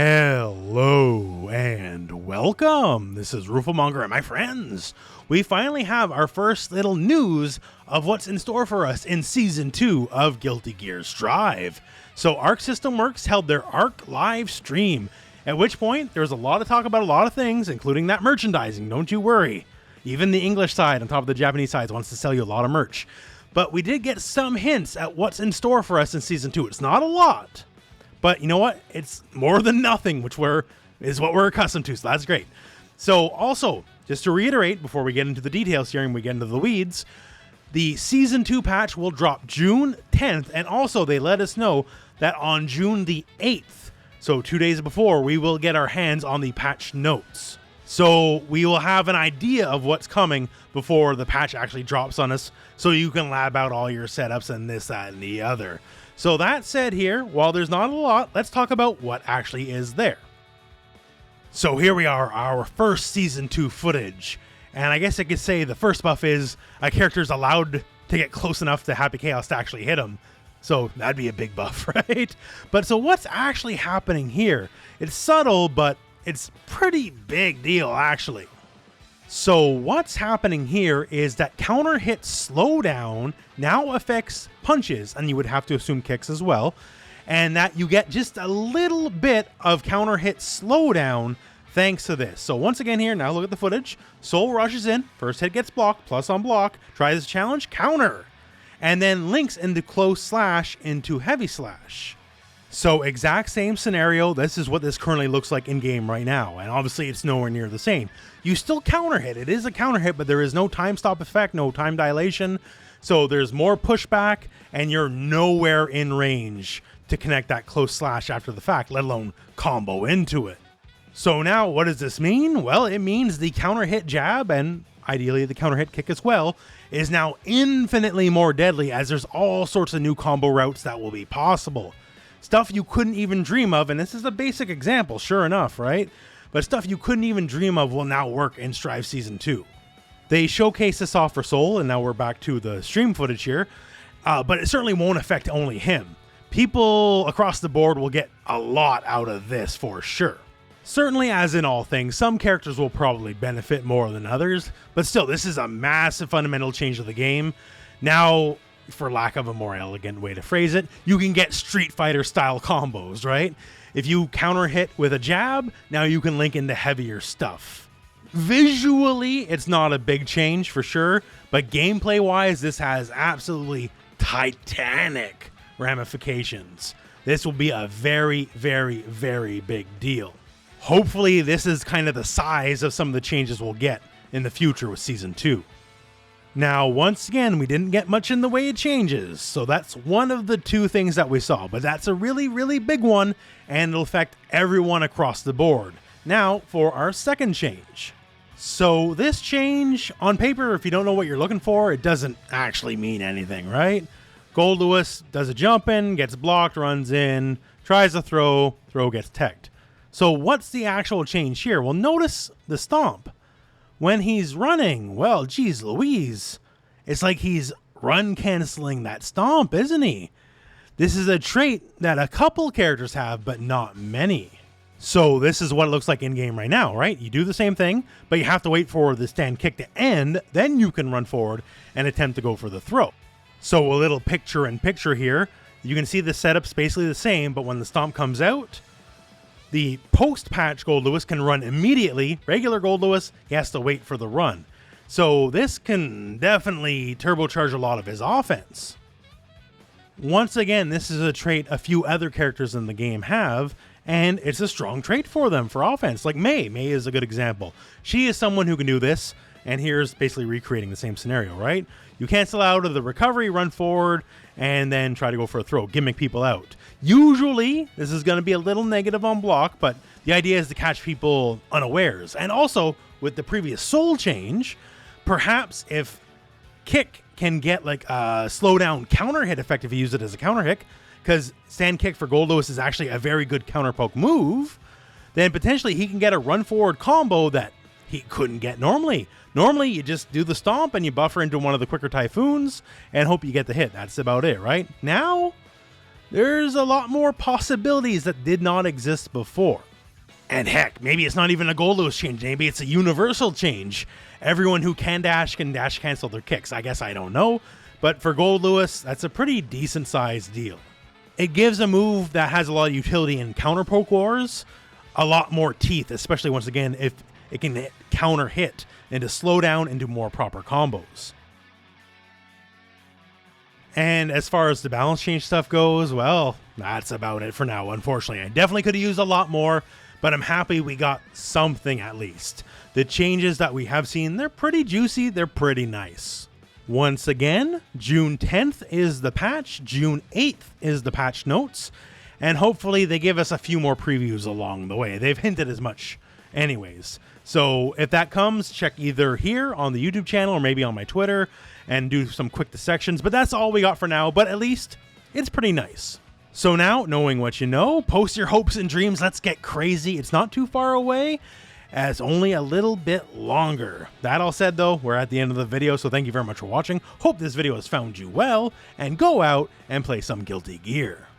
Hello and welcome. This is Rooflemonger and my friends. We finally have our first little news of what's in store for us in Season 2 of Guilty Gear Strive. So Arc System Works held their Arc live stream, at which point there was a lot of talk about a lot of things, including that merchandising, don't you worry. Even the English side on top of the Japanese side wants to sell you a lot of merch. But we did get some hints at what's in store for us in Season 2. It's not a lot. But you know what? It's more than nothing, which is what we're accustomed to, so that's great. So also, just to reiterate, before we get into the details here and we get into the weeds, the Season 2 patch will drop June 10th, and also they let us know that on June the 8th, so 2 days before, we will get our hands on the patch notes. So we will have an idea of what's coming before the patch actually drops on us, so you can lab out all your setups and this, that, and the other. So that said here, while there's not a lot, let's talk about what actually is there. So here we are, our first Season 2 footage. And I guess I could say the first buff is a character's allowed to get close enough to Happy Chaos to actually hit him. So that'd be a big buff, right? But so what's actually happening here? It's subtle, but it's pretty big deal, actually. So what's happening here is that counter hit slowdown now affects punches, and you would have to assume kicks as well, and that you get just a little bit of counter hit slowdown thanks to this. So once again here, now look at the footage. Soul rushes in, first hit gets blocked, plus on block, tries this challenge, counter, and then links into close slash into heavy slash. So exact same scenario, this is what this currently looks like in game right now, and obviously it's nowhere near the same. You still counter hit, it is a counter hit, but there is no time stop effect, no time dilation, so there's more pushback, and you're nowhere in range to connect that close slash after the fact, let alone combo into it. So now what does this mean? Well, it means the counter hit jab, and ideally the counter hit kick as well, is now infinitely more deadly, as there's all sorts of new combo routes that will be possible. Stuff you couldn't even dream of, and this is a basic example, sure enough, right? But stuff you couldn't even dream of will now work in Strive Season 2. They showcased this off for Soul, and now we're back to the stream footage here, but it certainly won't affect only him. People across the board will get a lot out of this for sure. Certainly, as in all things, some characters will probably benefit more than others, but still, this is a massive fundamental change of the game. Now, for lack of a more elegant way to phrase it, you can get Street Fighter style combos, right? If you counter hit with a jab, now you can link into heavier stuff. Visually, it's not a big change for sure, but gameplay wise, this has absolutely titanic ramifications. This will be a very, very, very big deal. Hopefully, this is kind of the size of some of the changes we'll get in the future with Season 2. Now, once again, we didn't get much in the way of changes, so that's one of the two things that we saw, but that's a really, really big one, and it'll affect everyone across the board. Now, for our second change. So this change, on paper, if you don't know what you're looking for, it doesn't actually mean anything, right? Gold Lewis does a jump in, gets blocked, runs in, tries a throw gets teched. So what's the actual change here? Well, notice the stomp. When he's running, well, geez Louise, it's like he's run canceling that stomp, isn't he? This is a trait that a couple characters have, but not many. So this is what it looks like in game right now, right? You do the same thing, but you have to wait for the stand kick to end, then you can run forward and attempt to go for the throw. So a little picture in picture here, you can see the setup's basically the same, but when the stomp comes out, the post-patch Gold Lewis can run immediately. Regular Gold Lewis, he has to wait for the run. So this can definitely turbocharge a lot of his offense. Once again, this is a trait a few other characters in the game have, and it's a strong trait for them for offense. Like May. May is a good example. She is someone who can do this, and here's basically recreating the same scenario, right? You cancel out of the recovery, run forward, and then try to go for a throw, gimmick people out. Usually, this is going to be a little negative on block, but the idea is to catch people unawares. And also, with the previous Soul change, perhaps if kick can get like a slowdown counter hit effect if you use it as a counter hit, because stand kick for Gold Lewis is actually a very good counter poke move, then potentially he can get a run forward combo that he couldn't get normally. Normally, you just do the stomp and you buffer into one of the quicker typhoons and hope you get the hit. That's about it, right? Now, there's a lot more possibilities that did not exist before. And heck, maybe it's not even a Gold Lewis change, maybe it's a universal change. Everyone who can dash cancel their kicks. I guess I don't know, but for Gold Lewis, that's a pretty decent sized deal. It gives a move that has a lot of utility in counter poke wars a lot more teeth, especially once again if it can counter hit and to slow down and do more proper combos. And as far as the balance change stuff goes, well, that's about it for now, unfortunately. I definitely could have used a lot more, but I'm happy we got something at least. The changes that we have seen, they're pretty juicy, they're pretty nice. Once again, June 10th is the patch, June 8th is the patch notes, and hopefully they give us a few more previews along the way. They've hinted as much anyways. So if that comes, check either here on the YouTube channel or maybe on my Twitter and do some quick dissections. But that's all we got for now, but at least it's pretty nice. So now, knowing what you know, post your hopes and dreams. Let's get crazy. It's not too far away, as only a little bit longer. That all said though, we're at the end of the video, so thank you very much for watching. Hope this video has found you well, and go out and play some Guilty Gear.